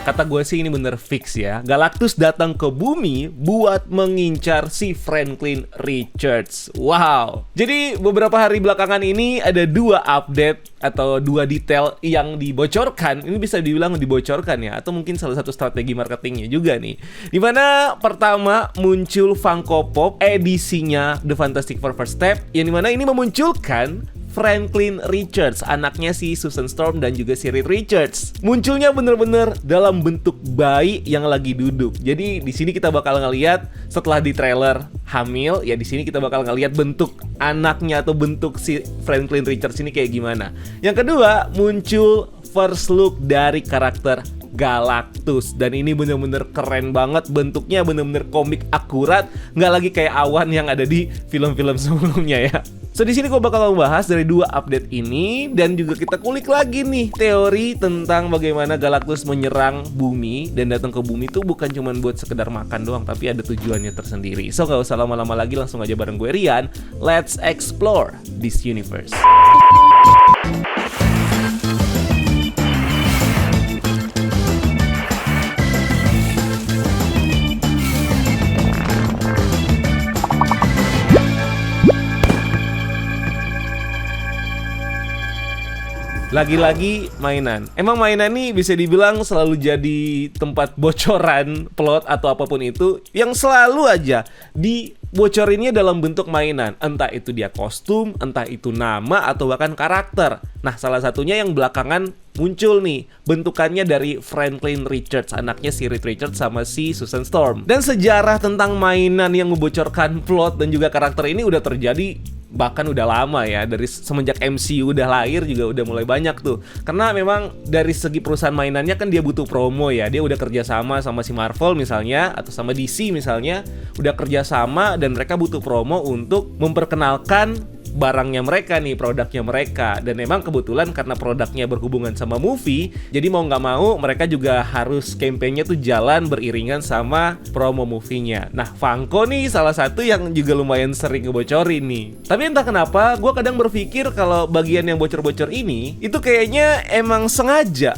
Kata gue sih ini bener fix ya. Galactus datang ke bumi buat mengincar si Franklin Richards. Wow. Jadi beberapa hari belakangan ini ada 2 update atau 2 detail yang dibocorkan. Ini bisa dibilang dibocorkan ya, atau mungkin salah satu strategi marketingnya juga nih. Dimana pertama muncul Funko Pop edisinya The Fantastic Four First Step, yang dimana ini memunculkan Franklin Richards, anaknya si Susan Storm dan juga si Reed Richards. Munculnya bener-bener dalam bentuk bayi yang lagi duduk. Jadi di sini kita bakal ngeliat setelah di trailer hamil, ya di sini kita bakal ngeliat bentuk anaknya atau bentuk si Franklin Richards ini kayak gimana. Yang kedua, muncul first look dari karakter Galactus, dan ini bener-bener keren banget, bentuknya bener-bener komik akurat, nggak lagi kayak awan yang ada di film-film sebelumnya ya. So di sini gue bakal membahas dari 2 update ini, dan juga kita kulik lagi nih teori tentang bagaimana Galactus menyerang bumi dan datang ke bumi itu bukan cuma buat sekedar makan doang, tapi ada tujuannya tersendiri. So gak usah lama-lama lagi, langsung aja bareng gue Rian, let's explore this universe. Lagi-lagi mainan. Emang mainan nih bisa dibilang selalu jadi tempat bocoran plot atau apapun itu, yang selalu aja dibocorinnya dalam bentuk mainan. Entah itu dia kostum, entah itu nama, atau bahkan karakter. Nah, salah satunya yang belakangan muncul nih, bentukannya dari Franklin Richards, anaknya si Reed Richards sama si Susan Storm. Dan sejarah tentang mainan yang membocorkan plot dan juga karakter ini udah terjadi bahkan udah lama ya, dari semenjak MCU udah lahir juga udah mulai banyak tuh. Karena memang dari segi perusahaan mainannya kan dia butuh promo ya. Dia udah kerja sama si Marvel misalnya, atau sama DC misalnya, udah kerja sama dan mereka butuh promo untuk memperkenalkan barangnya mereka nih, produknya mereka. Dan memang kebetulan karena produknya berhubungan sama movie, jadi mau nggak mau mereka juga harus campaign-nya tuh jalan beriringan sama promo movie-nya. Nah, Funko nih salah satu yang juga lumayan sering ngebocorin nih. Tapi entah kenapa, gue kadang berpikir kalau bagian yang bocor-bocor ini itu kayaknya emang sengaja,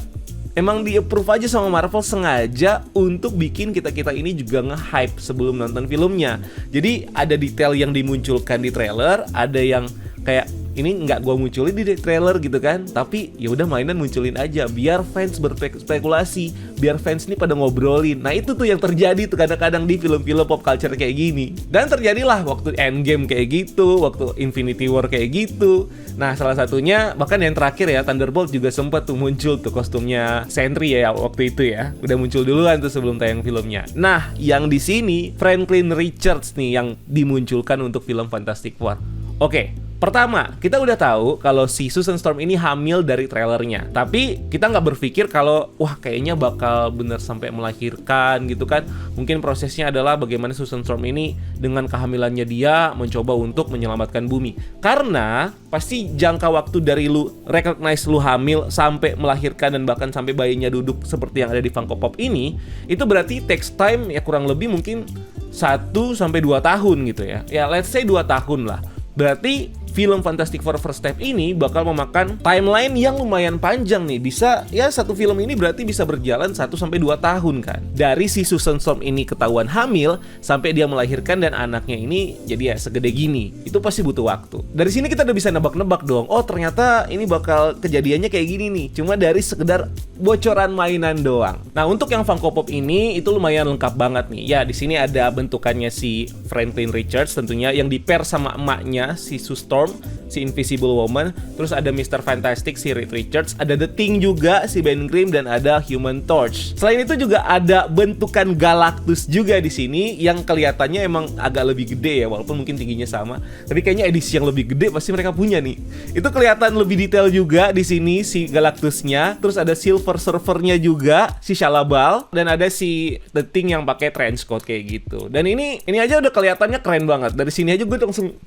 emang di-approve aja sama Marvel, sengaja untuk bikin kita-kita ini juga nge-hype sebelum nonton filmnya. Jadi ada detail yang dimunculkan di trailer, ada yang kayak ini nggak gua munculin di trailer gitu kan, tapi ya udah mainan munculin aja biar fans berspekulasi, biar fans ini pada ngobrolin. Nah itu tuh yang terjadi tuh kadang-kadang di film-film pop culture kayak gini. Dan terjadilah waktu Endgame kayak gitu, waktu Infinity War kayak gitu. Nah salah satunya bahkan yang terakhir ya, Thunderbolt juga sempat tuh muncul tuh kostumnya Sentry ya waktu itu ya, udah muncul duluan tuh sebelum tayang filmnya. Nah yang di sini Franklin Richards nih yang dimunculkan untuk film Fantastic Four. Oke, pertama, kita udah tahu kalau si Susan Storm ini hamil dari trailernya. Tapi kita nggak berpikir kalau wah kayaknya bakal bener sampai melahirkan gitu kan. Mungkin prosesnya adalah bagaimana Susan Storm ini dengan kehamilannya dia mencoba untuk menyelamatkan bumi. Karena pasti jangka waktu dari lu recognize lu hamil sampai melahirkan dan bahkan sampai bayinya duduk seperti yang ada di Funko Pop ini, itu berarti takes time ya kurang lebih mungkin 1-2 tahun gitu ya. Ya let's say 2 tahun lah. Berarti film Fantastic Four First Step ini bakal memakan timeline yang lumayan panjang nih. Bisa, ya satu film ini berarti bisa berjalan 1-2 tahun kan. Dari si Susan Storm ini ketahuan hamil sampai dia melahirkan dan anaknya ini jadi ya segede gini. Itu pasti butuh waktu. Dari sini kita udah bisa nebak-nebak dong. Oh ternyata ini bakal kejadiannya kayak gini nih. Cuma dari sekedar bocoran mainan doang. Nah untuk yang Funko Pop ini itu lumayan lengkap banget nih. Ya di sini ada bentukannya si Franklin Richards tentunya yang di-pair sama emaknya si Sue Storm, si Invisible Woman. Terus ada Mr. Fantastic, si Reed Richards. Ada The Thing juga, si Ben Grimm. Dan ada Human Torch. Selain itu juga ada bentukan Galactus juga di sini yang kelihatannya emang agak lebih gede ya, walaupun mungkin tingginya sama. Tapi kayaknya edisi yang lebih gede pasti mereka punya nih. Itu kelihatan lebih detail juga di sini si Galactusnya. Terus ada Silver Surfernya juga, si Shalabal. Dan ada si The Thing yang pakai trench coat kayak gitu. Dan ini aja udah kelihatannya keren banget. Dari sini aja gue langsung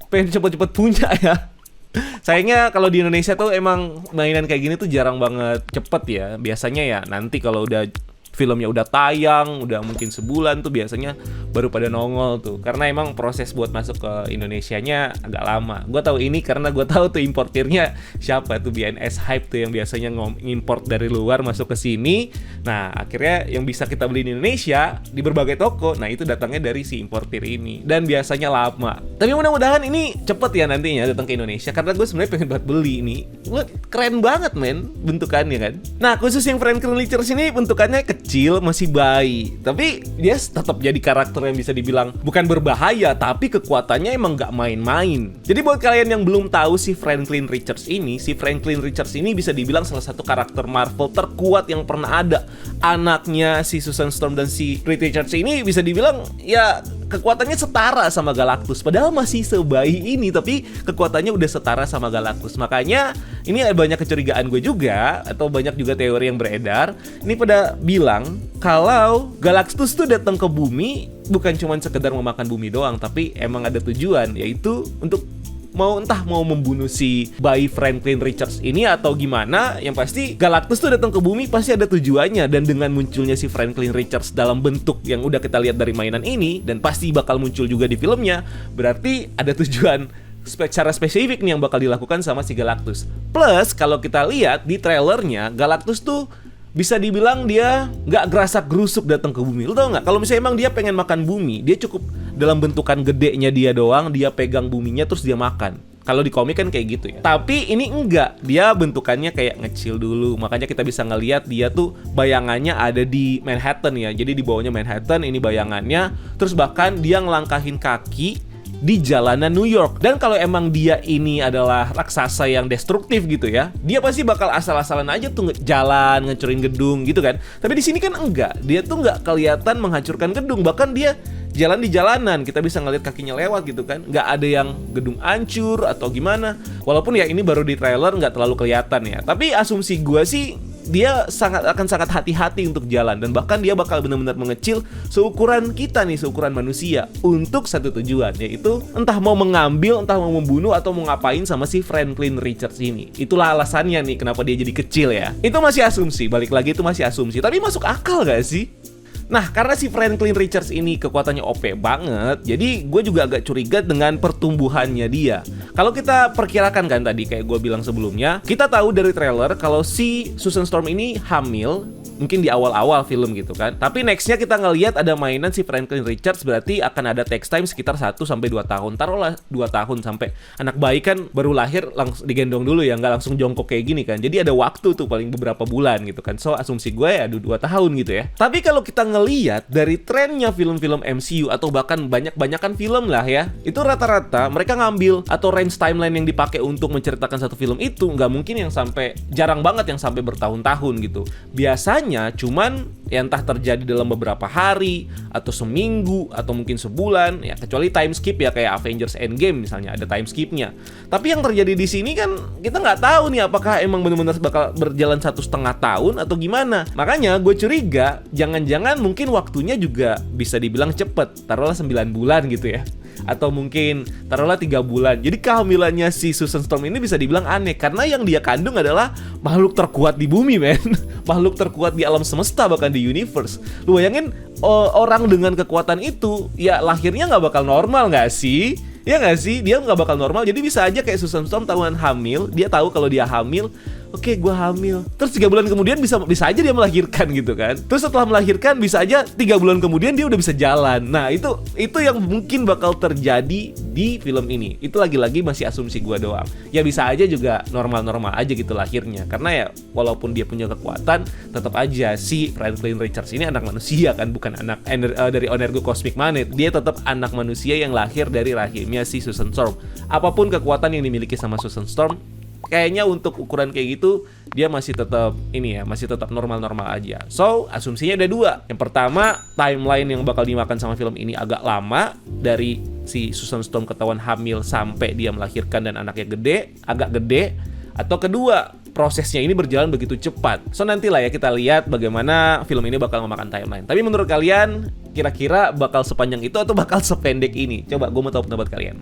pengen cepet-cepet punya ya. Sayangnya kalau di Indonesia tuh emang mainan kayak gini tuh jarang banget cepet ya. Biasanya ya nanti kalau udah filmnya udah tayang, udah mungkin sebulan tuh biasanya baru pada nongol tuh. Karena emang proses buat masuk ke Indonesianya agak lama. Gue tahu ini karena gue tahu tuh importirnya siapa tuh, BNS Hype tuh yang biasanya ngimport dari luar masuk ke sini. Nah, akhirnya yang bisa kita beli di Indonesia di berbagai toko, nah itu datangnya dari si importir ini. Dan biasanya lama. Tapi mudah-mudahan ini cepet ya nantinya datang ke Indonesia, karena gue sebenarnya pengen banget beli ini. Keren banget men bentukannya kan. Nah, khusus yang Franklin Richards ini bentukannya kecil, masih bayi. Tapi dia tetap jadi karakter yang bisa dibilang bukan berbahaya, tapi kekuatannya emang gak main-main. Jadi buat kalian yang belum tahu si Franklin Richards ini bisa dibilang salah satu karakter Marvel terkuat yang pernah ada. Anaknya si Susan Storm dan si Reed Richards ini bisa dibilang ya kekuatannya setara sama Galactus. Padahal masih sebayi ini, tapi kekuatannya udah setara sama Galactus. Makanya ini ada banyak kecurigaan gue juga, atau banyak juga teori yang beredar. Ini pada bilang kalau Galactus tuh datang ke bumi bukan cuma sekedar memakan bumi doang, tapi emang ada tujuan, yaitu untuk mau membunuh si bayi Franklin Richards ini atau gimana. Yang pasti Galactus tuh datang ke bumi pasti ada tujuannya. Dan dengan munculnya si Franklin Richards dalam bentuk yang udah kita lihat dari mainan ini, dan pasti bakal muncul juga di filmnya, berarti ada tujuan secara spesifik nih yang bakal dilakukan sama si Galactus. Plus kalau kita lihat di trailernya, Galactus tuh bisa dibilang dia nggak gerasak gerusuk datang ke bumi. Lo tau nggak? Kalau misalnya emang dia pengen makan bumi, dia cukup dalam bentukan gedenya dia doang, dia pegang buminya terus dia makan. Kalau di komik kan kayak gitu ya. Tapi ini enggak, dia bentukannya kayak ngecil dulu. Makanya kita bisa ngelihat dia tuh bayangannya ada di Manhattan ya. Jadi di bawahnya Manhattan, ini bayangannya. Terus bahkan dia ngelangkahin kaki di jalanan New York. Dan kalau emang dia ini adalah raksasa yang destruktif gitu ya, dia pasti bakal asal-asalan aja tuh jalan, ngancurin gedung gitu kan. Tapi di sini kan enggak, dia tuh enggak kelihatan menghancurkan gedung, bahkan dia jalan di jalanan, kita bisa ngeliat kakinya lewat gitu kan. Nggak ada yang gedung hancur atau gimana. Walaupun ya ini baru di trailer, nggak terlalu kelihatan ya. Tapi asumsi gue sih dia akan sangat hati-hati untuk jalan, dan bahkan dia bakal benar-benar mengecil seukuran kita nih, seukuran manusia, untuk satu tujuan, yaitu entah mau mengambil, entah mau membunuh, atau mau ngapain sama si Franklin Richards ini. Itulah alasannya nih kenapa dia jadi kecil ya. Itu masih asumsi, balik lagi itu masih asumsi, tapi masuk akal gak sih? Nah, karena si Franklin Richards ini kekuatannya OP banget, jadi gue juga agak curiga dengan pertumbuhannya dia. Kalau kita perkirakan kan tadi, kayak gue bilang sebelumnya, kita tahu dari trailer kalau si Susan Storm ini hamil, mungkin di awal-awal film gitu kan. Tapi nextnya kita ngelihat ada mainan si Franklin Richards, berarti akan ada text time sekitar 1-2 tahun. Taruhlah 2 tahun, sampai anak bayi kan baru lahir langsung digendong dulu ya, nggak langsung jongkok kayak gini kan. Jadi ada waktu tuh paling beberapa bulan gitu kan. So asumsi gue ya 2 tahun gitu ya. Tapi kalau kita ngelihat dari trennya film-film MCU atau bahkan banyak-banyakan film lah ya, itu rata-rata mereka ngambil atau range timeline yang dipakai untuk menceritakan satu film itu nggak mungkin yang sampai, jarang banget yang sampai bertahun-tahun gitu. Biasanya cuman ya entah terjadi dalam beberapa hari atau seminggu atau mungkin sebulan ya, kecuali time skip ya, kayak Avengers Endgame misalnya ada time skipnya. Tapi yang terjadi di sini kan kita nggak tahu nih apakah emang benar-benar bakal berjalan 1,5 tahun atau gimana. Makanya gue curiga jangan-jangan mungkin waktunya juga bisa dibilang cepet, taruhlah 9 bulan gitu ya, atau mungkin taruhlah 3 bulan. Jadi kehamilannya si Susan Storm ini bisa dibilang aneh, karena yang dia kandung adalah makhluk terkuat di bumi men. Makhluk terkuat di alam semesta, bahkan di universe. Lu bayangin orang dengan kekuatan itu ya lahirnya nggak bakal normal nggak sih? Ya nggak sih? Dia nggak bakal normal. Jadi bisa aja kayak Susan Storm tahuan hamil, dia tahu kalau dia hamil, oke, gue hamil. Terus 3 bulan kemudian bisa aja dia melahirkan gitu kan. Terus setelah melahirkan bisa aja 3 bulan kemudian dia udah bisa jalan. Nah itu yang mungkin bakal terjadi di film ini. Itu lagi-lagi masih asumsi gue doang. Ya bisa aja juga normal-normal aja gitu lahirnya. Karena ya walaupun dia punya kekuatan, tetap aja si Franklin Richards ini anak manusia kan, bukan anak dari Onergo Cosmic Manet. Dia tetap anak manusia yang lahir dari rahimnya si Susan Storm. Apapun kekuatan yang dimiliki sama Susan Storm, kayaknya untuk ukuran kayak gitu dia masih tetap masih tetap normal-normal aja. So asumsinya ada 2. Yang pertama, timeline yang bakal dimakan sama film ini agak lama, dari si Susan Storm ketahuan hamil sampai dia melahirkan dan anaknya agak gede. Atau kedua, prosesnya ini berjalan begitu cepat. So nantilah ya kita lihat bagaimana film ini bakal memakan timeline. Tapi menurut kalian kira-kira bakal sepanjang itu atau bakal sependek ini? Coba gue mau tahu pendapat kalian.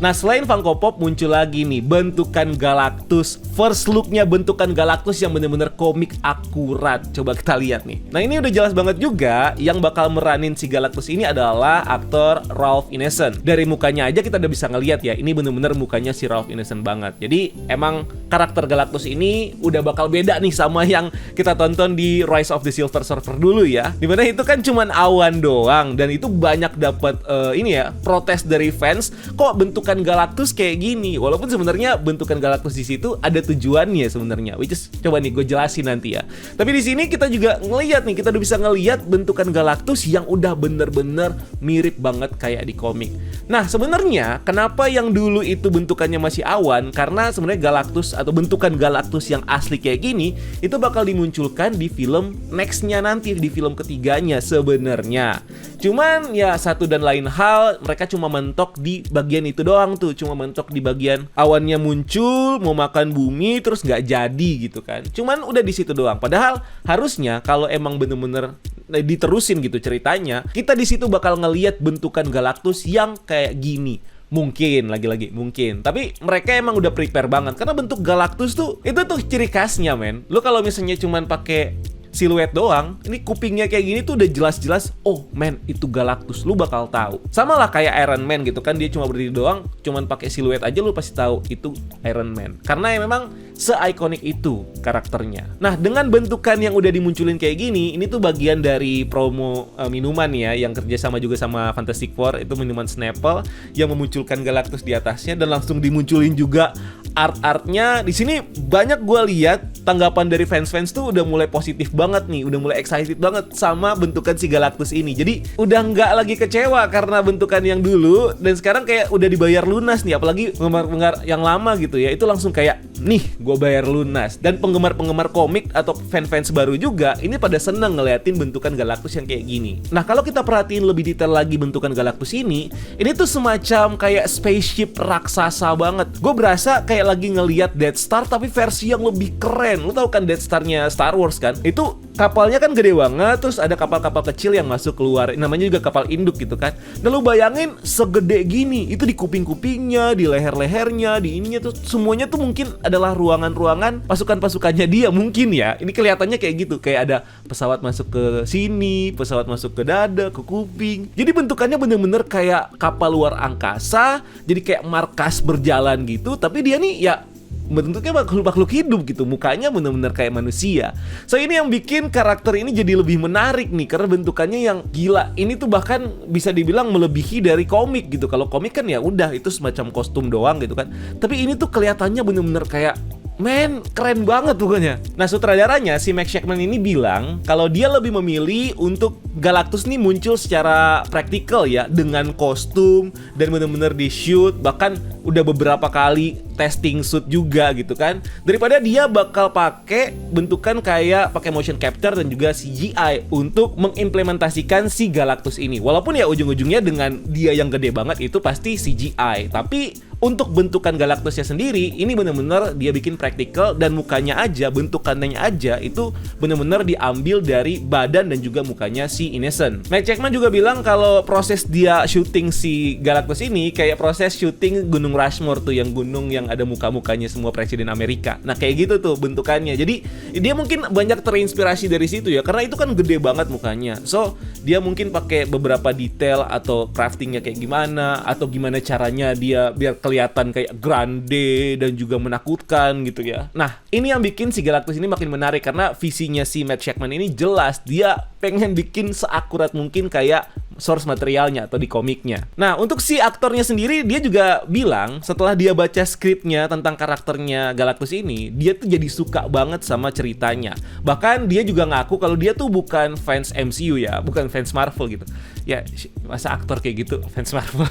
Nah, selain Funko Pop muncul lagi nih bentukan Galactus. First look-nya bentukan Galactus yang bener-bener komik akurat. Coba kita lihat nih. Nah, ini udah jelas banget juga yang bakal meranin si Galactus ini adalah aktor Ralph Ineson. Dari mukanya aja kita udah bisa ngeliat ya, ini bener-bener mukanya si Ralph Ineson banget. Jadi emang karakter Galactus ini udah bakal beda nih sama yang kita tonton di Rise of the Silver Surfer dulu ya. Dimana itu kan cuman awan doang dan itu banyak dapat ini ya, protes dari fans. Kok bentukan Galactus kayak gini? Walaupun sebenarnya bentukan Galactus di situ ada tujuannya sebenarnya. Which is coba nih gue jelasin nanti ya. Tapi di sini kita juga ngelihat nih, kita udah bisa ngelihat bentukan Galactus yang udah bener-bener mirip banget kayak di komik. Nah, sebenarnya kenapa yang dulu itu bentukannya masih awan? Karena sebenarnya Galactus atau bentukan Galactus yang asli kayak gini itu bakal dimunculkan di film next-nya nanti, di film ketiganya sebenarnya. Cuman ya satu dan lain hal, mereka cuma mentok di bagian itu doang tuh, cuma mentok di bagian awannya muncul, mau makan bumi, terus nggak jadi gitu kan. Cuman udah di situ doang. Padahal harusnya kalau emang bener-bener diterusin gitu ceritanya, kita di situ bakal ngelihat bentukan Galactus yang kayak gini. Mungkin, lagi-lagi mungkin. Tapi mereka emang udah prepare banget karena bentuk Galactus tuh itu tuh ciri khasnya, men. Lu kalau misalnya cuman pakai siluet doang, ini kupingnya kayak gini tuh udah jelas-jelas, oh man, itu Galactus, lu bakal tahu. Sama lah kayak Iron Man gitu kan, dia cuma berdiri doang, cuman pakai siluet aja lu pasti tahu itu Iron Man. Karena ya memang se-ikonik itu karakternya. Nah, dengan bentukan yang udah dimunculin kayak gini, ini tuh bagian dari promo minuman ya, yang kerja sama juga sama Fantastic Four, itu minuman Snapple yang memunculkan Galactus di atasnya dan langsung dimunculin juga art-artnya. Di sini banyak gue lihat tanggapan dari fans-fans tuh udah mulai positif banget nih, udah mulai excited banget sama bentukan si Galactus ini. Jadi udah nggak lagi kecewa karena bentukan yang dulu, dan sekarang kayak udah dibayar lunas nih. Apalagi penggemar-penggemar yang lama gitu ya, itu langsung kayak nih gue bayar lunas. Dan penggemar-penggemar komik atau fans-fans baru juga ini pada seneng ngeliatin bentukan Galactus yang kayak gini. Nah, kalau kita perhatiin lebih detail lagi bentukan Galactus ini tuh semacam kayak spaceship raksasa banget. Gue berasa kayak lagi ngeliat Death Star tapi versi yang lebih keren. Lu tahu kan Death Star-nya Star Wars kan? Itu kapalnya kan gede banget, terus ada kapal-kapal kecil yang masuk keluar. Namanya juga kapal induk gitu kan. Dan lu bayangin segede gini, itu di kuping-kupingnya, di leher-lehernya, di ininya tuh semuanya tuh mungkin adalah ruangan-ruangan pasukan-pasukannya dia mungkin ya. Ini kelihatannya kayak gitu, kayak ada pesawat masuk ke sini, pesawat masuk ke dada, ke kuping. Jadi bentukannya bener-bener kayak kapal luar angkasa, jadi kayak markas berjalan gitu, tapi dia nih ya bentuknya makhluk hidup gitu, mukanya bener-bener kayak manusia. So ini yang bikin karakter ini jadi lebih menarik nih, karena bentukannya yang gila. Ini tuh bahkan bisa dibilang melebihi dari komik gitu. Kalau komik kan ya udah itu semacam kostum doang gitu kan, tapi ini tuh kelihatannya bener-bener kayak men, keren banget pokoknya. Nah, sutradaranya si Max Shakman ini bilang kalau dia lebih memilih untuk Galactus nih muncul secara praktikal ya, dengan kostum dan bener-bener di shoot, bahkan udah beberapa kali testing suit juga gitu kan, daripada dia bakal pakai bentukan kayak pakai motion capture dan juga CGI untuk mengimplementasikan si Galactus ini. Walaupun ya ujung-ujungnya dengan dia yang gede banget itu pasti CGI, tapi untuk bentukan Galactusnya sendiri ini bener-bener dia bikin praktikal, dan mukanya aja, bentukannya aja itu bener-bener diambil dari badan dan juga mukanya si Ineson. Matt Shakman juga bilang kalau proses dia syuting si Galactus ini kayak proses syuting Gunung Rushmore tuh, yang gunung yang ada muka-mukanya semua presiden Amerika. Nah, kayak gitu tuh bentukannya. Jadi dia mungkin banyak terinspirasi dari situ ya, karena itu kan gede banget mukanya. So dia mungkin pakai beberapa detail atau craftingnya kayak gimana, atau gimana caranya dia biar kelihatan kayak grande dan juga menakutkan gitu ya. Nah, ini yang bikin si Galactus ini makin menarik, karena visinya si Matt Shakman ini jelas dia pengen bikin seakurat mungkin kayak source materialnya atau di komiknya. Nah, untuk si aktornya sendiri, dia juga bilang setelah dia baca skripnya tentang karakternya Galactus ini, dia tuh jadi suka banget sama ceritanya. Bahkan dia juga ngaku kalau dia tuh bukan fans MCU ya, bukan fans Marvel gitu. Ya, masa aktor kayak gitu fans Marvel.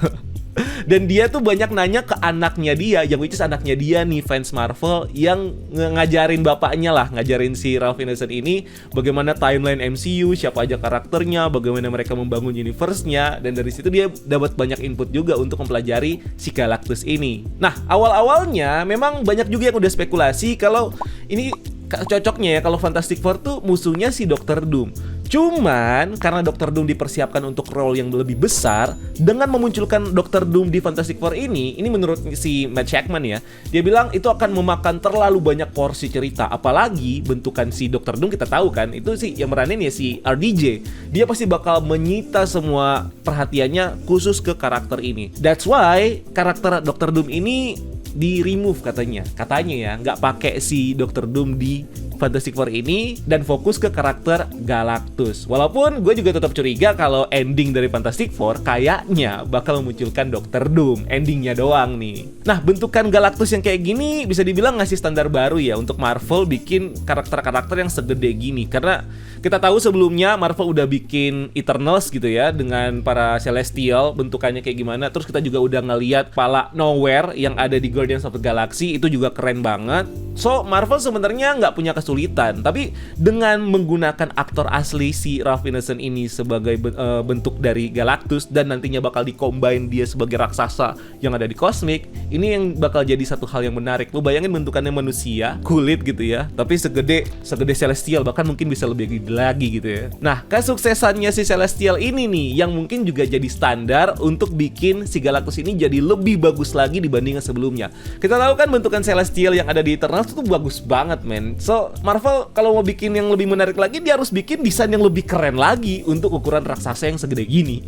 Dan dia tuh banyak nanya ke anaknya dia, yang which is anaknya dia nih fans Marvel, yang ngajarin bapaknya lah, ngajarin si Ralph Ineson ini bagaimana timeline MCU, siapa aja karakternya, bagaimana mereka membangun universe-nya, dan dari situ dia dapat banyak input juga untuk mempelajari si Galactus ini. Nah, awal-awalnya memang banyak juga yang udah spekulasi kalau ini cocoknya ya kalau Fantastic Four tuh musuhnya si Dr. Doom. Cuman karena Dr. Doom dipersiapkan untuk role yang lebih besar, dengan memunculkan Dr. Doom di Fantastic Four ini menurut si Matt Shakman ya, dia bilang itu akan memakan terlalu banyak porsi cerita. Apalagi bentukan si Dr. Doom kita tahu kan, itu sih yang meranin ya si RDJ. Dia pasti bakal menyita semua perhatiannya khusus ke karakter ini. That's why karakter Dr. Doom ini di-remove katanya ya, nggak pakai si Dr. Doom di Fantastic Four ini dan fokus ke karakter Galactus. Walaupun gue juga tetap curiga kalau ending dari Fantastic Four kayaknya bakal memunculkan Dr. Doom, endingnya doang nih. Nah, bentukan Galactus yang kayak gini bisa dibilang ngasih standar baru ya untuk Marvel bikin karakter-karakter yang segede gini. Karena kita tahu sebelumnya Marvel udah bikin Eternals gitu ya, dengan para Celestial bentukannya kayak gimana. Terus kita juga udah ngeliat Pala Nowhere yang ada di Guardians of the Galaxy, itu juga keren banget. So, Marvel sebenarnya nggak punya kesulitan, tapi dengan menggunakan aktor asli si Ralph Ineson ini sebagai bentuk dari Galactus dan nantinya bakal di-combine dia sebagai raksasa yang ada di Cosmic, ini yang bakal jadi satu hal yang menarik. Lu bayangin bentukannya manusia, kulit gitu ya, tapi segede Celestial, bahkan mungkin bisa lebih gede lagi gitu ya. Nah, kesuksesannya si Celestial ini nih yang mungkin juga jadi standar untuk bikin si Galactus ini jadi lebih bagus lagi dibandingkan sebelumnya. Kita tahu kan bentukan Celestial yang ada di Eternals itu bagus banget, men. So, Marvel kalau mau bikin yang lebih menarik lagi, dia harus bikin desain yang lebih keren lagi untuk ukuran raksasa yang segede gini.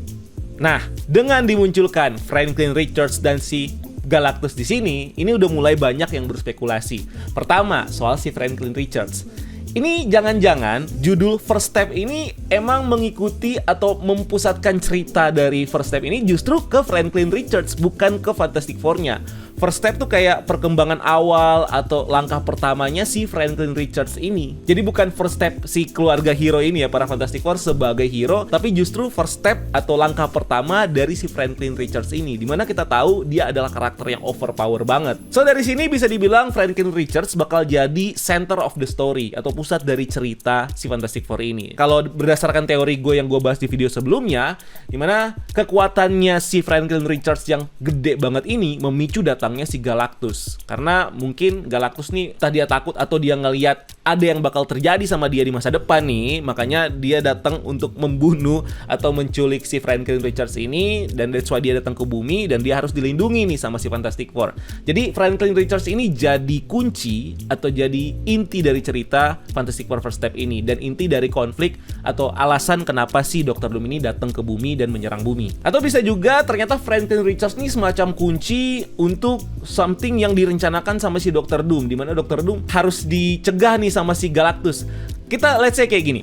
Nah, dengan dimunculkan Franklin Richards dan si Galactus di sini, ini udah mulai banyak yang berspekulasi. Pertama, soal si Franklin Richards. Ini jangan-jangan judul First Step ini emang mengikuti atau mempusatkan cerita dari First Step ini justru ke Franklin Richards, bukan ke Fantastic Four-nya. First Step tuh kayak perkembangan awal atau langkah pertamanya si Franklin Richards ini. Jadi bukan first step si keluarga hero ini ya, para Fantastic Four sebagai hero, tapi justru first step atau langkah pertama dari si Franklin Richards ini, dimana kita tahu dia adalah karakter yang overpower banget. So dari sini bisa dibilang Franklin Richards bakal jadi center of the story atau pusat dari cerita si Fantastic Four ini. Kalau berdasarkan teori gue yang gue bahas di video sebelumnya, dimana kekuatannya si Franklin Richards yang gede banget ini memicu datangnya si Galactus. Karena mungkin Galactus nih entah dia takut atau dia ngeliat ada yang bakal terjadi sama dia di masa depan nih, makanya dia datang untuk membunuh atau menculik si Franklin Richards ini, dan that's why dia datang ke bumi dan dia harus dilindungi nih sama si Fantastic Four. Jadi Franklin Richards ini jadi kunci atau jadi inti dari cerita Fantastic Four First Step ini, dan inti dari konflik atau alasan kenapa si Dr. Doom ini datang ke bumi dan menyerang bumi. Atau bisa juga ternyata Franklin Richards ini semacam kunci untuk something yang direncanakan sama si Dr. Doom, dimana Dr. Doom harus dicegah nih sama si Galactus. Kita let's say kayak gini,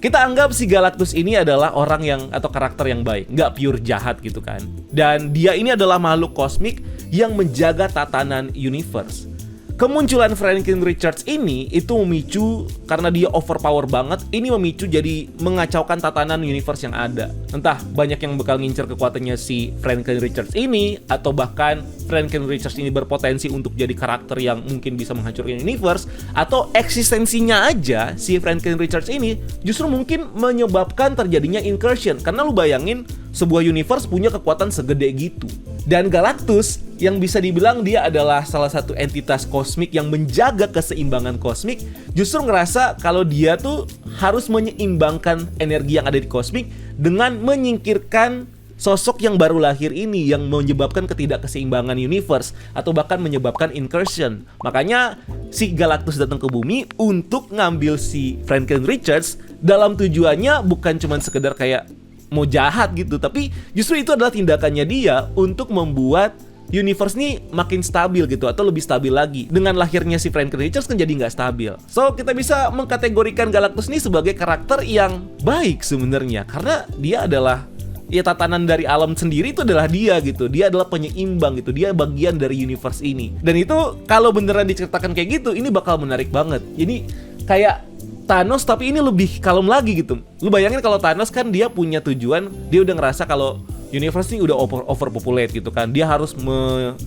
kita anggap si Galactus ini adalah orang yang atau karakter yang baik, nggak pure jahat gitu kan. Dan dia ini adalah makhluk kosmik yang menjaga tatanan universe. Kemunculan Franklin Richards ini itu memicu, karena dia overpower banget, ini memicu jadi mengacaukan tatanan universe yang ada. Entah banyak yang bakal ngincer kekuatannya si Franklin Richards ini, atau bahkan Franklin Richards ini berpotensi untuk jadi karakter yang mungkin bisa menghancurkan universe, atau eksistensinya aja si Franklin Richards ini justru mungkin menyebabkan terjadinya incursion. Karena lu bayangin sebuah universe punya kekuatan segede gitu. Dan Galactus yang bisa dibilang dia adalah salah satu entitas kosmik yang menjaga keseimbangan kosmik, justru ngerasa kalau dia tuh harus menyeimbangkan energi yang ada di kosmik dengan menyingkirkan sosok yang baru lahir ini yang menyebabkan ketidakkeseimbangan universe atau bahkan menyebabkan incursion. Makanya si Galactus datang ke bumi untuk ngambil si Franklin Richards, dalam tujuannya bukan cuma sekedar kayak mau jahat gitu, tapi justru itu adalah tindakannya dia untuk membuat universe ini makin stabil gitu, atau lebih stabil lagi. Dengan lahirnya si Franklin Richards kan jadi nggak stabil. So kita bisa mengkategorikan Galactus ini sebagai karakter yang baik sebenarnya, karena dia adalah ya tatanan dari alam sendiri, itu adalah dia gitu. Dia adalah penyeimbang gitu, dia bagian dari universe ini. Dan itu kalau beneran diceritakan kayak gitu, ini bakal menarik banget. Jadi kayak Thanos tapi ini lebih kalem lagi gitu. Lu bayangin kalau Thanos kan dia punya tujuan, dia udah ngerasa kalau universe ini udah overpopulate gitu kan. Dia harus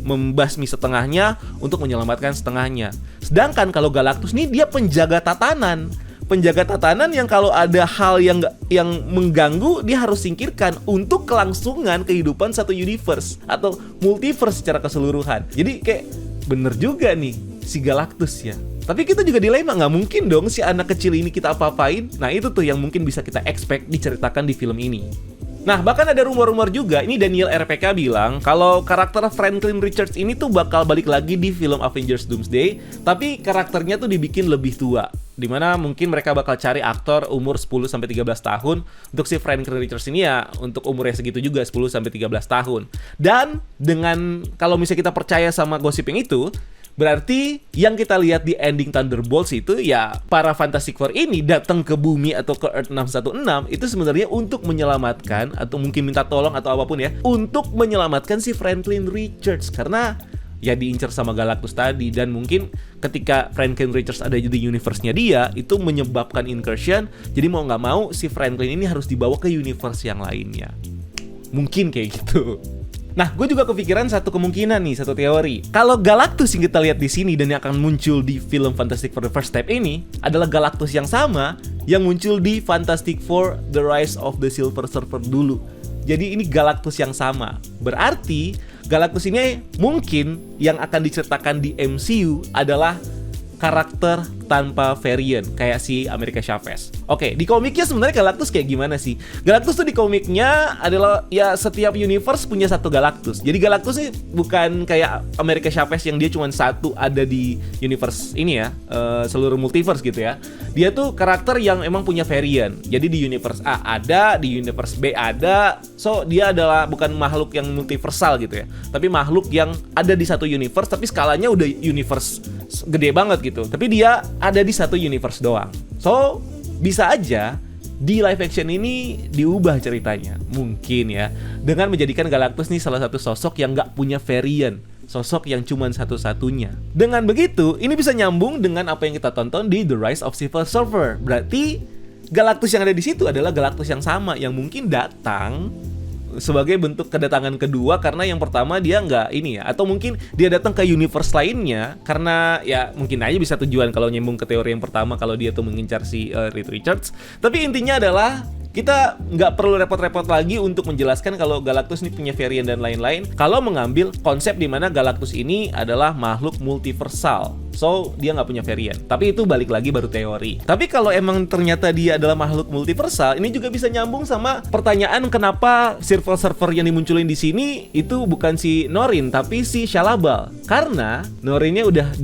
membasmi setengahnya untuk menyelamatkan setengahnya. Sedangkan kalau Galactus ini dia penjaga tatanan. Penjaga tatanan yang kalau ada hal yang mengganggu, dia harus singkirkan untuk kelangsungan kehidupan satu universe atau multiverse secara keseluruhan. Jadi kayak bener juga nih si Galactus ya. Tapi kita juga dilema, nggak mungkin dong si anak kecil ini kita apa-apain. Nah itu tuh yang mungkin bisa kita expect diceritakan di film ini. Nah, bahkan ada rumor-rumor juga, ini Daniel RPK bilang kalau karakter Franklin Richards ini tuh bakal balik lagi di film Avengers Doomsday, tapi karakternya tuh dibikin lebih tua. Dimana mungkin mereka bakal cari aktor umur 10-13 tahun. Untuk si Franklin Richards ini ya untuk umurnya segitu juga, 10-13 tahun. Dan dengan, kalau misalnya kita percaya sama gosip yang itu, berarti yang kita lihat di ending Thunderbolts itu ya para Fantastic Four ini datang ke bumi atau ke Earth 616 itu sebenarnya untuk menyelamatkan atau mungkin minta tolong atau apapun ya, untuk menyelamatkan si Franklin Richards karena ya diincar sama Galactus tadi. Dan mungkin ketika Franklin Richards ada di universe-nya dia, itu menyebabkan incursion. Jadi mau nggak mau si Franklin ini harus dibawa ke universe yang lainnya. Mungkin kayak gitu. Nah, gue juga kepikiran satu kemungkinan nih, satu teori. Kalau Galactus yang kita lihat di sini dan yang akan muncul di film Fantastic Four The First Step ini adalah Galactus yang sama yang muncul di Fantastic Four The Rise of the Silver Surfer dulu. Jadi ini Galactus yang sama. Berarti Galactus ini mungkin yang akan diceritakan di MCU adalah karakter tanpa variant kayak si America Chavez. Oke, di komiknya sebenarnya Galactus kayak gimana sih? Galactus tuh di komiknya adalah ya setiap universe punya satu Galactus. Jadi Galactus ini bukan kayak America Chavez yang dia cuma satu ada di universe ini ya, seluruh multiverse gitu ya. Dia tuh karakter yang emang punya variant. Jadi di universe A ada, di universe B ada. So dia adalah bukan makhluk yang multiversal gitu ya, tapi makhluk yang ada di satu universe tapi skalanya udah universe gede banget gitu. Tapi dia ada di satu universe doang. So, bisa aja di live action ini diubah ceritanya. Mungkin ya, dengan menjadikan Galactus nih salah satu sosok yang nggak punya variant. Sosok yang cuman satu-satunya. Dengan begitu, ini bisa nyambung dengan apa yang kita tonton di The Rise of Silver Surfer. Berarti Galactus yang ada di situ adalah Galactus yang sama, yang mungkin datang sebagai bentuk kedatangan kedua karena yang pertama dia nggak ini ya, atau mungkin dia datang ke universe lainnya karena ya mungkin aja bisa tujuan kalau nyambung ke teori yang pertama kalau dia tuh mengincar si Reed Richards. Tapi intinya adalah kita nggak perlu repot-repot lagi untuk menjelaskan kalau Galactus ini punya varian dan lain-lain kalau mengambil konsep di mana Galactus ini adalah makhluk multiversal. So, dia nggak punya varian. Tapi itu balik lagi baru teori. Tapi kalau emang ternyata dia adalah makhluk multiversal, ini juga bisa nyambung sama pertanyaan kenapa Silver Surfer yang dimunculin di sini itu bukan si Norrin, tapi si Shalla-Bal. Karena Norrinnya udah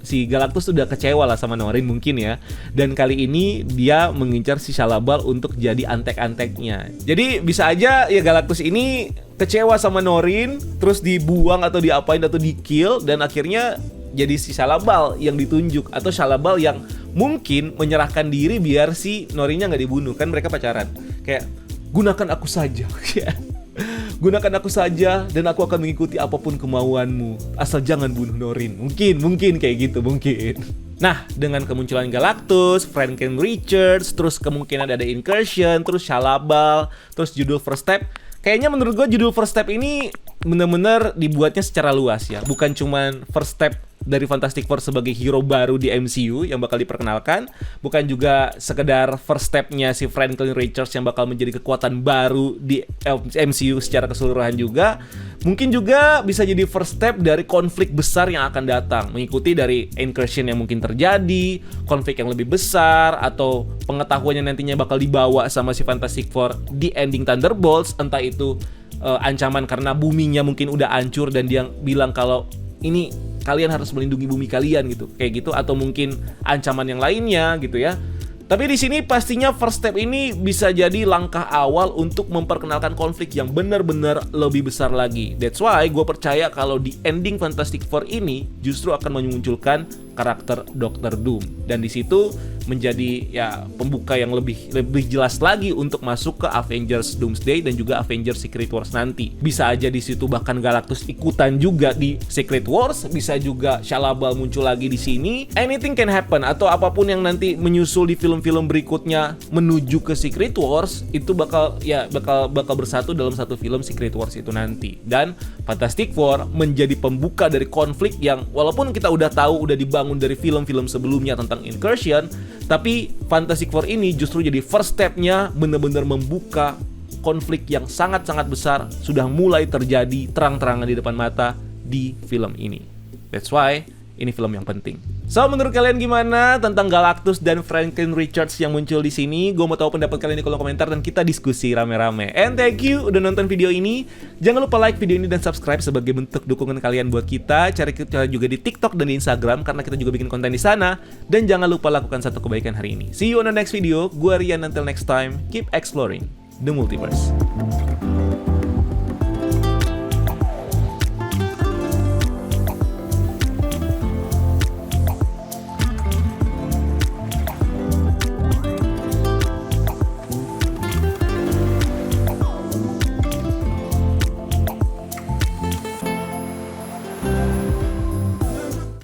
si Galactus sudah kecewa lah sama Norrin mungkin ya. Dan kali ini dia mengincar si Shalla-Bal untuk jadi antek-anteknya. Jadi bisa aja ya Galactus ini kecewa sama Norrin, terus dibuang atau diapain atau di-kill, dan akhirnya jadi si Shalla-Bal yang ditunjuk, atau Shalla-Bal yang mungkin menyerahkan diri biar si Norrinnya nggak dibunuh. Kan mereka pacaran. Kayak, gunakan aku saja. Gunakan aku saja dan aku akan mengikuti apapun kemauanmu, asal jangan bunuh Norrin. Mungkin kayak gitu, mungkin. Nah, dengan kemunculan Galactus, Franklin Richards, terus kemungkinan ada incursion, terus Shalla-Bal, terus judul First Step. Kayaknya menurut gue judul First Step ini bener-bener dibuatnya secara luas ya. Bukan cuman First Step dari Fantastic Four sebagai hero baru di MCU yang bakal diperkenalkan, bukan juga sekedar first step-nya si Franklin Richards yang bakal menjadi kekuatan baru di MCU secara keseluruhan juga. Mungkin juga bisa jadi first step dari konflik besar yang akan datang, mengikuti dari incursion yang mungkin terjadi, konflik yang lebih besar, atau pengetahuan yang nantinya bakal dibawa sama si Fantastic Four di ending Thunderbolts, entah itu ancaman karena buminya mungkin udah hancur dan dia bilang kalau ini kalian harus melindungi bumi kalian gitu, kayak gitu, atau mungkin ancaman yang lainnya gitu ya. Tapi di sini pastinya first step ini bisa jadi langkah awal untuk memperkenalkan konflik yang benar-benar lebih besar lagi. That's why gue percaya kalau di ending Fantastic Four ini justru akan memunculkan karakter Dr. Doom, dan di situ menjadi ya pembuka yang lebih jelas lagi untuk masuk ke Avengers Doomsday dan juga Avengers Secret Wars nanti. Bisa aja di situ bahkan Galactus ikutan juga di Secret Wars, bisa juga Shalla-Bal muncul lagi di sini. Anything can happen, atau apapun yang nanti menyusul di film-film berikutnya menuju ke Secret Wars itu bakal bersatu dalam satu film Secret Wars itu nanti. Dan Fantastic Four menjadi pembuka dari konflik yang walaupun kita udah tahu, udah dibangun dari film-film sebelumnya tentang incursion, tapi Fantastic Four ini justru jadi first step-nya benar-benar membuka konflik yang sangat-sangat besar sudah mulai terjadi terang-terangan di depan mata di film ini. That's why ini film yang penting. So, menurut kalian gimana tentang Galactus dan Franklin Richards yang muncul di sini? Gue mau tahu pendapat kalian di kolom komentar dan kita diskusi rame-rame. And thank you udah nonton video ini. Jangan lupa like video ini dan subscribe sebagai bentuk dukungan kalian buat kita. Cari kita juga di TikTok dan di Instagram karena kita juga bikin konten di sana. Dan jangan lupa lakukan satu kebaikan hari ini. See you on the next video. Gue Rian, until next time. Keep exploring the multiverse.